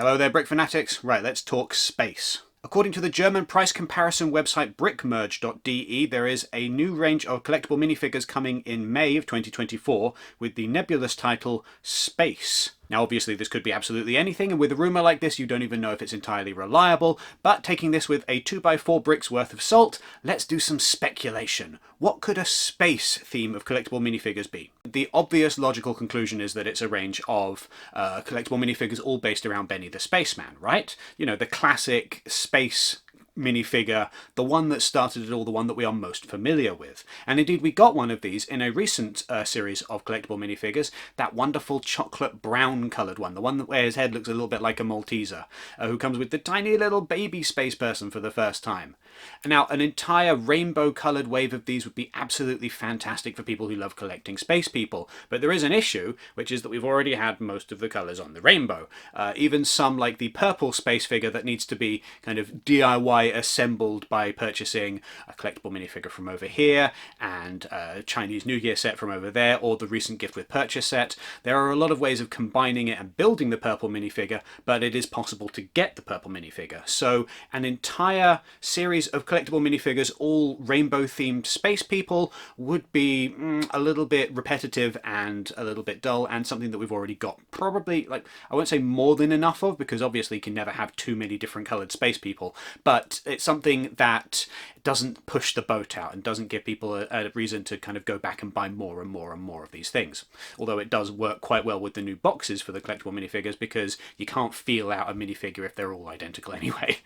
Hello there, Brick Fanatics. Right, let's talk space. According to the German price comparison website brickmerge.de, there is a new range of collectible minifigures coming in May of 2024 with the nebulous title Space. Now obviously this could be absolutely anything, and with a rumour like this you don't even know if it's entirely reliable, but taking this with a 2x4 bricks worth of salt, let's do some speculation. What could a space theme of collectible minifigures be? The obvious logical conclusion is that it's a range of collectible minifigures all based around Benny the Spaceman, right? You know, the classic space minifigure, the one that started it all, the one that we are most familiar with. And indeed we got one of these in a recent series of collectible minifigures, that wonderful chocolate brown coloured one, the one where his head looks a little bit like a Malteser, who comes with the tiny little baby space person for the first time. Now an entire rainbow coloured wave of these would be absolutely fantastic for people who love collecting space people, but there is an issue, which is that we've already had most of the colours on the rainbow. Even some like the purple space figure that needs to be kind of DIY assembled by purchasing a collectible minifigure from over here and a Chinese New Year set from over there, or the recent gift with purchase set. There are a lot of ways of combining it and building the purple minifigure, but it is possible to get the purple minifigure. So an entire series of collectible minifigures, all rainbow themed space people, would be a little bit repetitive and a little bit dull, and something that we've already got probably, like, I won't say more than enough of, because obviously you can never have too many different coloured space people, but it's something that doesn't push the boat out and doesn't give people a reason to kind of go back and buy more and more and more of these things. Although it does work quite well with the new boxes for the collectible minifigures, because you can't feel out a minifigure if they're all identical anyway.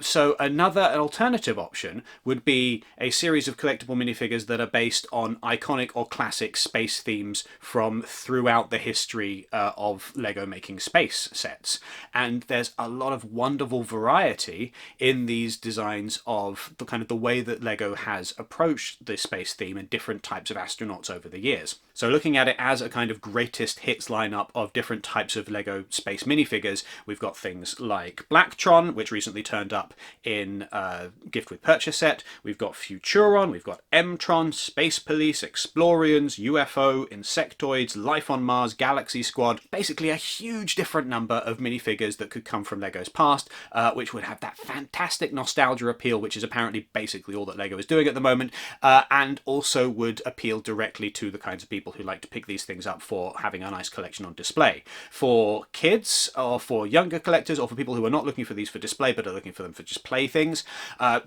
So an alternative option would be a series of collectible minifigures that are based on iconic or classic space themes from throughout the history of LEGO making space sets. And there's a lot of wonderful variety in these designs of the kind of the way that LEGO has approached the space theme and different types of astronauts over the years. So looking at it as a kind of greatest hits lineup of different types of LEGO space minifigures, we've got things like M-Tron, which recently turned up in gift with purchase set. We've got Futuron, we've got M-Tron, Space Police, Explorians, UFO, Insectoids, Life on Mars, Galaxy Squad. Basically a huge different number of minifigures that could come from LEGO's past, which would have that fantastic nostalgia appeal, which is apparently basically all that LEGO is doing at the moment, and also would appeal directly to the kinds of people who like to pick these things up for having a nice collection on display. For kids, or for younger collectors, or for people who are not looking for these for display but are looking for them for just playthings,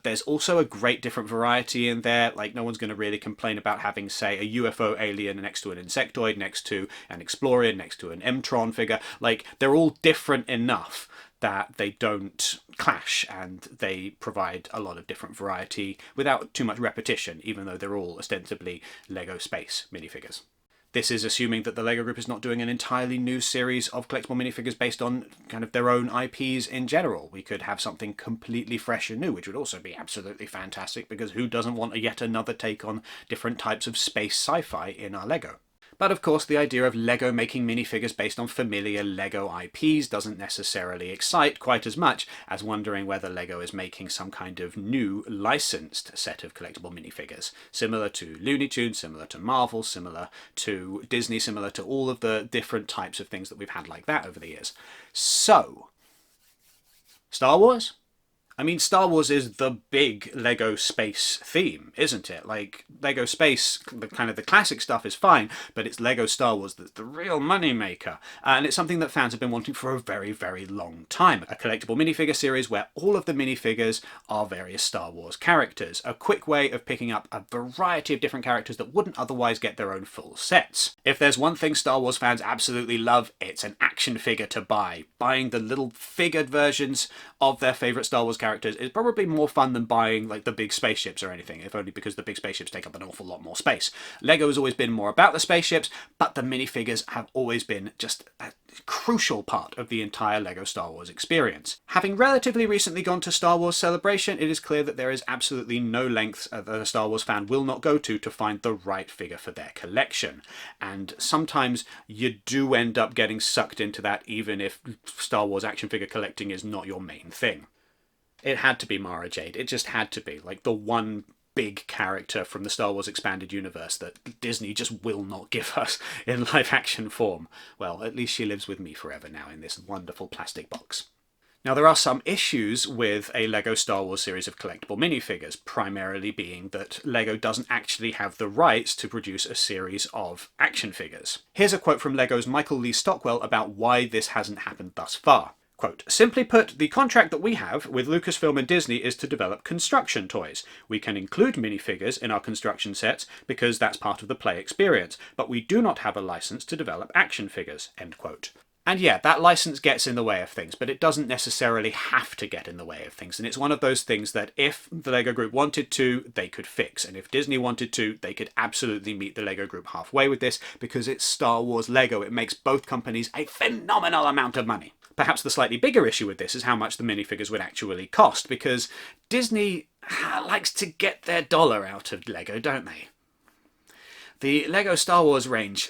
there's also a great different variety in there. Like, no one's going to really complain about having, say, a UFO alien next to an Insectoid, next to an Explorer, next to an M-Tron figure. Like, they're all different enough that they don't clash, and they provide a lot of different variety without too much repetition, even though they're all ostensibly LEGO space minifigures. This is assuming that the LEGO Group is not doing an entirely new series of collectible minifigures based on kind of their own IPs in general. We could have something completely fresh and new, which would also be absolutely fantastic, because who doesn't want yet another take on different types of space sci-fi in our LEGO? But of course the idea of LEGO making minifigures based on familiar LEGO IPs doesn't necessarily excite quite as much as wondering whether LEGO is making some kind of new licensed set of collectible minifigures, similar to Looney Tunes, similar to Marvel, similar to Disney, similar to all of the different types of things that we've had like that over the years. So, Star Wars? I mean, Star Wars is the big LEGO space theme, isn't it? Like, LEGO space, the kind of the classic stuff is fine, but it's LEGO Star Wars that's the real money maker. And it's something that fans have been wanting for a very, very long time. A collectible minifigure series where all of the minifigures are various Star Wars characters. A quick way of picking up a variety of different characters that wouldn't otherwise get their own full sets. If there's one thing Star Wars fans absolutely love, it's an action figure to buy. Buying the little figured versions of their favourite Star Wars characters is probably more fun than buying like the big spaceships or anything, if only because the big spaceships take up an awful lot more space. LEGO has always been more about the spaceships, but the minifigures have always been just a crucial part of the entire LEGO Star Wars experience. Having relatively recently gone to Star Wars Celebration, it is clear that there is absolutely no lengths that a Star Wars fan will not go to find the right figure for their collection. And sometimes you do end up getting sucked into that, even if Star Wars action figure collecting is not your main thing. It had to be Mara Jade. It just had to be. Like, the one big character from the Star Wars expanded universe that Disney just will not give us in live action form. Well, at least she lives with me forever now in this wonderful plastic box. Now, there are some issues with a LEGO Star Wars series of collectible minifigures, primarily being that LEGO doesn't actually have the rights to produce a series of action figures. Here's a quote from LEGO's Michael Lee Stockwell about why this hasn't happened thus far. Quote, "Simply put, the contract that we have with Lucasfilm and Disney is to develop construction toys. We can include minifigures in our construction sets because that's part of the play experience, but we do not have a license to develop action figures." End quote. And yeah, that license gets in the way of things, but it doesn't necessarily have to get in the way of things. And it's one of those things that if the LEGO Group wanted to, they could fix. And if Disney wanted to, they could absolutely meet the LEGO Group halfway with this, because it's Star Wars LEGO. It makes both companies a phenomenal amount of money. Perhaps the slightly bigger issue with this is how much the minifigures would actually cost, because Disney likes to get their dollar out of LEGO, don't they? The LEGO Star Wars range,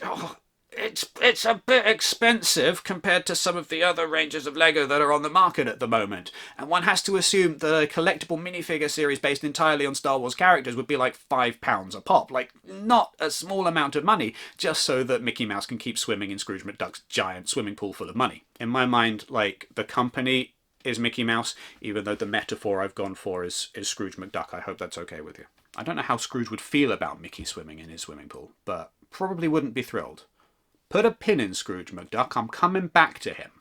it's a bit expensive compared to some of the other ranges of LEGO that are on the market at the moment. And one has to assume that a collectible minifigure series based entirely on Star Wars characters would be like £5 a pop. Like, not a small amount of money, just so that Mickey Mouse can keep swimming in Scrooge McDuck's giant swimming pool full of money. In my mind, like, the company is Mickey Mouse, even though the metaphor I've gone for is Scrooge McDuck. I hope that's okay with you. I don't know how Scrooge would feel about Mickey swimming in his swimming pool, but probably wouldn't be thrilled. Put a pin in Scrooge McDuck, I'm coming back to him.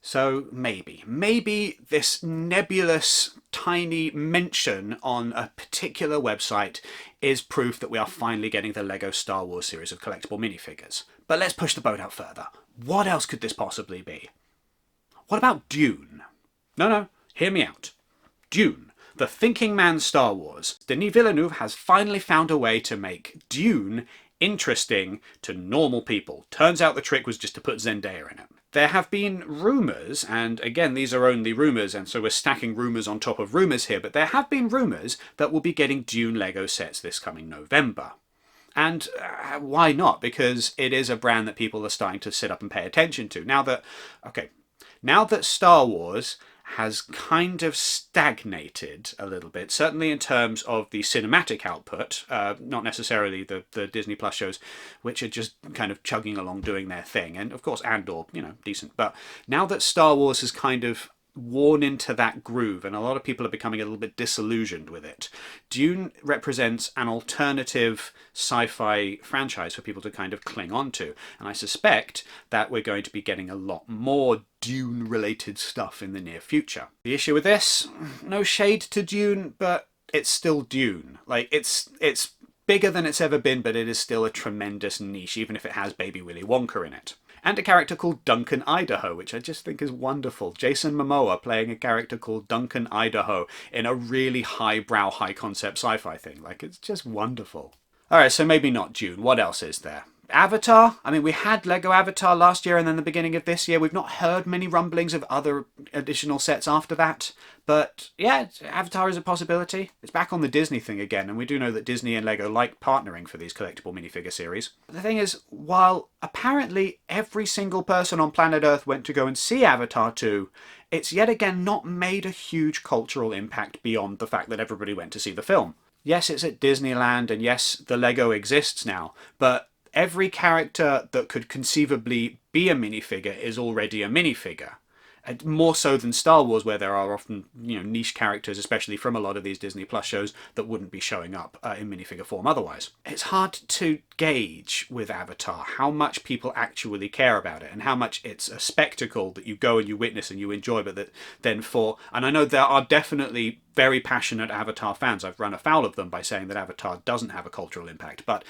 So maybe this nebulous, tiny mention on a particular website is proof that we are finally getting the LEGO Star Wars series of collectible minifigures. But let's push the boat out further. What else could this possibly be? What about Dune? No, hear me out. Dune, the thinking man's Star Wars. Denis Villeneuve has finally found a way to make Dune interesting to normal people. Turns out the trick was just to put Zendaya in it. There have been rumours, and again, these are only rumours, and so we're stacking rumours on top of rumours here, but there have been rumours that we'll be getting Dune Lego sets this coming November. And why not? Because it is a brand that people are starting to sit up and pay attention to. Now that Star Wars has kind of stagnated a little bit, certainly in terms of the cinematic output, not necessarily the Disney Plus shows, which are just kind of chugging along doing their thing, and of course Andor, decent. But now that Star Wars has kind of worn into that groove and a lot of people are becoming a little bit disillusioned with it, Dune represents an alternative sci-fi franchise for people to kind of cling on to, and I suspect that we're going to be getting a lot more Dune related stuff in the near future. The issue with this, no shade to Dune, but it's still Dune. Like, it's bigger than it's ever been, but it is still a tremendous niche, even if it has Baby Willy Wonka in it. And a character called Duncan Idaho, which I just think is wonderful. Jason Momoa playing a character called Duncan Idaho in a really highbrow, high-concept sci-fi thing. Like, it's just wonderful. Alright, so maybe not Dune. What else is there? Avatar? I mean, we had LEGO Avatar last year and then the beginning of this year. We've not heard many rumblings of other additional sets after that. But yeah, Avatar is a possibility. It's back on the Disney thing again, and we do know that Disney and LEGO like partnering for these collectible minifigure series. The thing is, while apparently every single person on planet Earth went to go and see Avatar 2, it's yet again not made a huge cultural impact beyond the fact that everybody went to see the film. Yes, it's at Disneyland, and yes, the LEGO exists now, but every character that could conceivably be a minifigure is already a minifigure. More so than Star Wars, where there are often niche characters, especially from a lot of these Disney Plus shows, that wouldn't be showing up in minifigure form otherwise. It's hard to gauge with Avatar how much people actually care about it and how much it's a spectacle that you go and you witness and you enjoy, but that then and I know there are definitely very passionate Avatar fans. I've run afoul of them by saying that Avatar doesn't have a cultural impact, but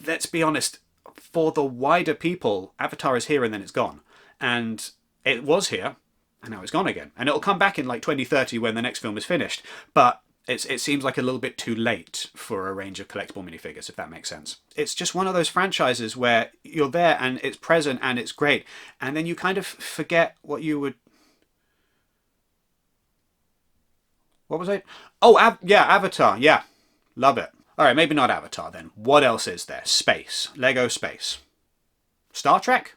let's be honest, for the wider people, Avatar is here and then it's gone. And it was here, and now it's gone again. And it'll come back in like 2030 when the next film is finished. But it seems like a little bit too late for a range of collectible minifigures, if that makes sense. It's just one of those franchises where you're there and it's present and it's great. And then you kind of forget what you would... What was it? Oh, yeah, Avatar. Yeah, love it. All right, maybe not Avatar then. What else is there? Space. LEGO Space. Star Trek?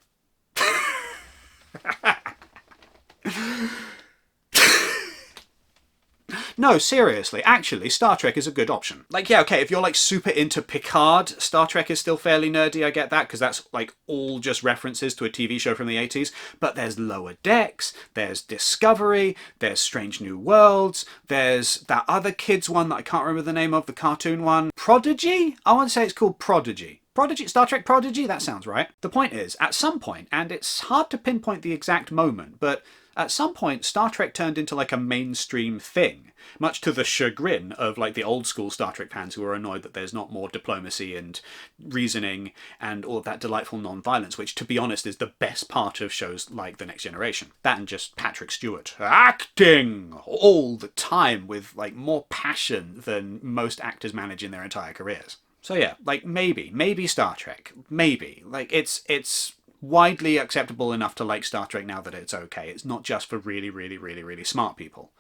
No, seriously, actually, Star Trek is a good option. Like, yeah, okay, if you're like super into Picard, Star Trek is still fairly nerdy, I get that, because that's like all just references to a TV show from the 80s. But there's Lower Decks, there's Discovery, there's Strange New Worlds, there's that other kids one that I can't remember the name of, the cartoon one. Prodigy? I want to say it's called Prodigy. Prodigy? Star Trek Prodigy? That sounds right. The point is, at some point, and it's hard to pinpoint the exact moment, but at some point Star Trek turned into like a mainstream thing, much to the chagrin of like the old school Star Trek fans who are annoyed that there's not more diplomacy and reasoning and all of that delightful non-violence, which to be honest is the best part of shows like The Next Generation. That and just Patrick Stewart acting all the time with like more passion than most actors manage in their entire careers. So yeah, like maybe Star Trek, maybe. Like it's widely acceptable enough to like Star Trek now that it's okay. It's not just for really smart people.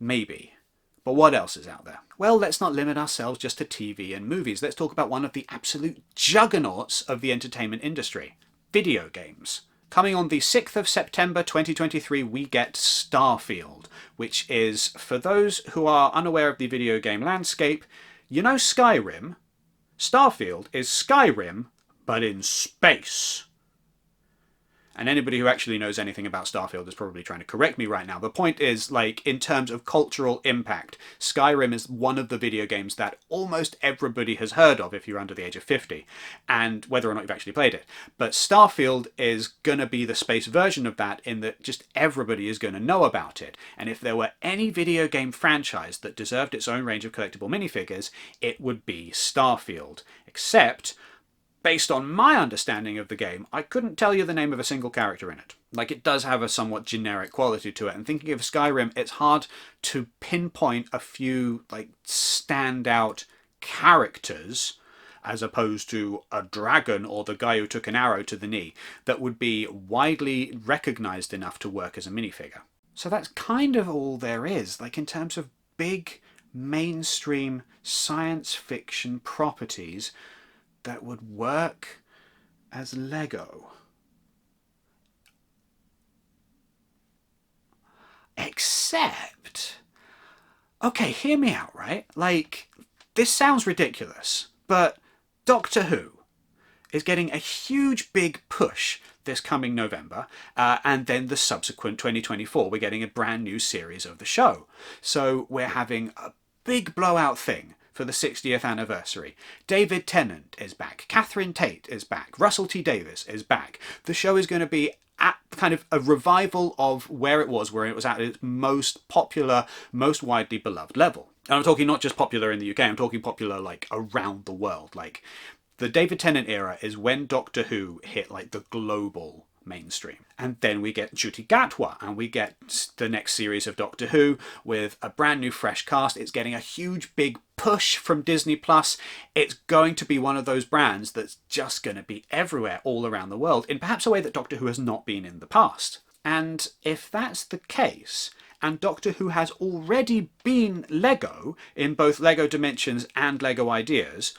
Maybe. But what else is out there? Well, let's not limit ourselves just to TV and movies. Let's talk about one of the absolute juggernauts of the entertainment industry. Video games. Coming on the 6th of September 2023, we get Starfield, which is, for those who are unaware of the video game landscape, you know Skyrim? Starfield is Skyrim, but in space. And anybody who actually knows anything about Starfield is probably trying to correct me right now. The point is, like, in terms of cultural impact, Skyrim is one of the video games that almost everybody has heard of if you're under the age of 50, and whether or not you've actually played it. But Starfield is going to be the space version of that, in that just everybody is going to know about it. And if there were any video game franchise that deserved its own range of collectible minifigures, it would be Starfield. Except, based on my understanding of the game, I couldn't tell you the name of a single character in it. Like, it does have a somewhat generic quality to it, and thinking of Skyrim, it's hard to pinpoint a few, like, standout characters, as opposed to a dragon or the guy who took an arrow to the knee, that would be widely recognised enough to work as a minifigure. So that's kind of all there is, like, in terms of big, mainstream science fiction properties that would work as LEGO. Except, okay, hear me out, right? Like, this sounds ridiculous, but Doctor Who is getting a huge big push this coming November, and then the subsequent 2024, we're getting a brand new series of the show. So we're having a big blowout thing for the 60th anniversary. David Tennant is back. Catherine Tate is back. Russell T Davies is back. The show is going to be at kind of a revival of where it was at its most popular, most widely beloved level. And I'm talking not just popular in the UK, I'm talking popular like around the world. Like, the David Tennant era is when Doctor Who hit like the global mainstream. And then we get Ncuti Gatwa, and we get the next series of Doctor Who with a brand new fresh cast. It's getting a huge big push from Disney Plus. It's going to be one of those brands that's just going to be everywhere all around the world in perhaps a way that Doctor Who has not been in the past. And if that's the case, and Doctor Who has already been LEGO in both LEGO Dimensions and LEGO Ideas,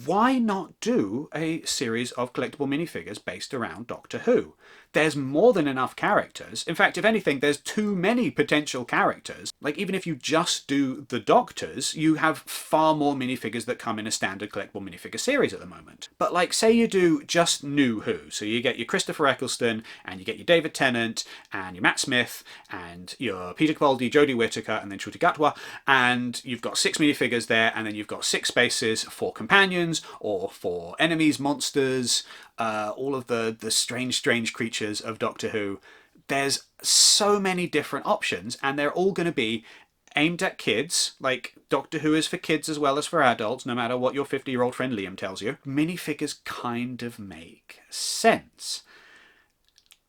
why not do a series of collectible minifigures based around Doctor Who? There's more than enough characters. In fact, if anything, there's too many potential characters. Like, even if you just do the Doctors, you have far more minifigures that come in a standard collectible minifigure series at the moment. But like, say you do just New Who. So you get your Christopher Eccleston, and you get your David Tennant, and your Matt Smith, and your Peter Capaldi, Jodie Whittaker, and then Ncuti Gatwa, and you've got 6 minifigures there, and then you've got 6 spaces for companions, or for enemies, monsters, all of the strange creatures of Doctor Who. There's so many different options, and they're all going to be aimed at kids. Like, Doctor Who is for kids as well as for adults, no matter what your 50-year-old friend Liam tells you. Minifigures kind of make sense.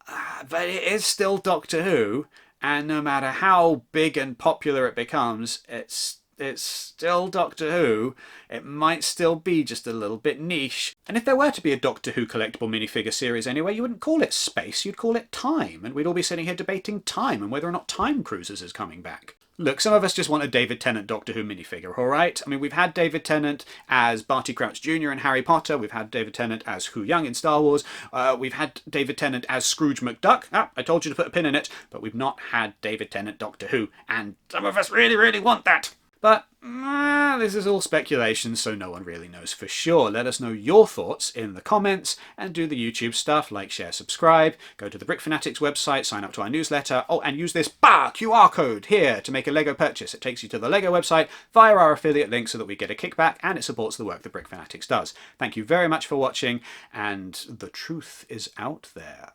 But it is still Doctor Who, and no matter how big and popular it becomes, it's still Doctor Who. It might still be just a little bit niche. And if there were to be a Doctor Who collectible minifigure series anyway, you wouldn't call it space, you'd call it time. And we'd all be sitting here debating time and whether or not Time Cruisers is coming back. Look, some of us just want a David Tennant Doctor Who minifigure, alright? I mean, we've had David Tennant as Barty Crouch Jr. in Harry Potter, we've had David Tennant as Hu Young in Star Wars, we've had David Tennant as Scrooge McDuck. Ah, I told you to put a pin in it, but we've not had David Tennant Doctor Who, and some of us really, really want that. But this is all speculation, so no one really knows for sure. Let us know your thoughts in the comments, and do the YouTube stuff, like, share, subscribe, go to the Brick Fanatics website, sign up to our newsletter, and use this QR code here to make a LEGO purchase. It takes you to the LEGO website via our affiliate link so that we get a kickback, and it supports the work that Brick Fanatics does. Thank you very much for watching, and the truth is out there.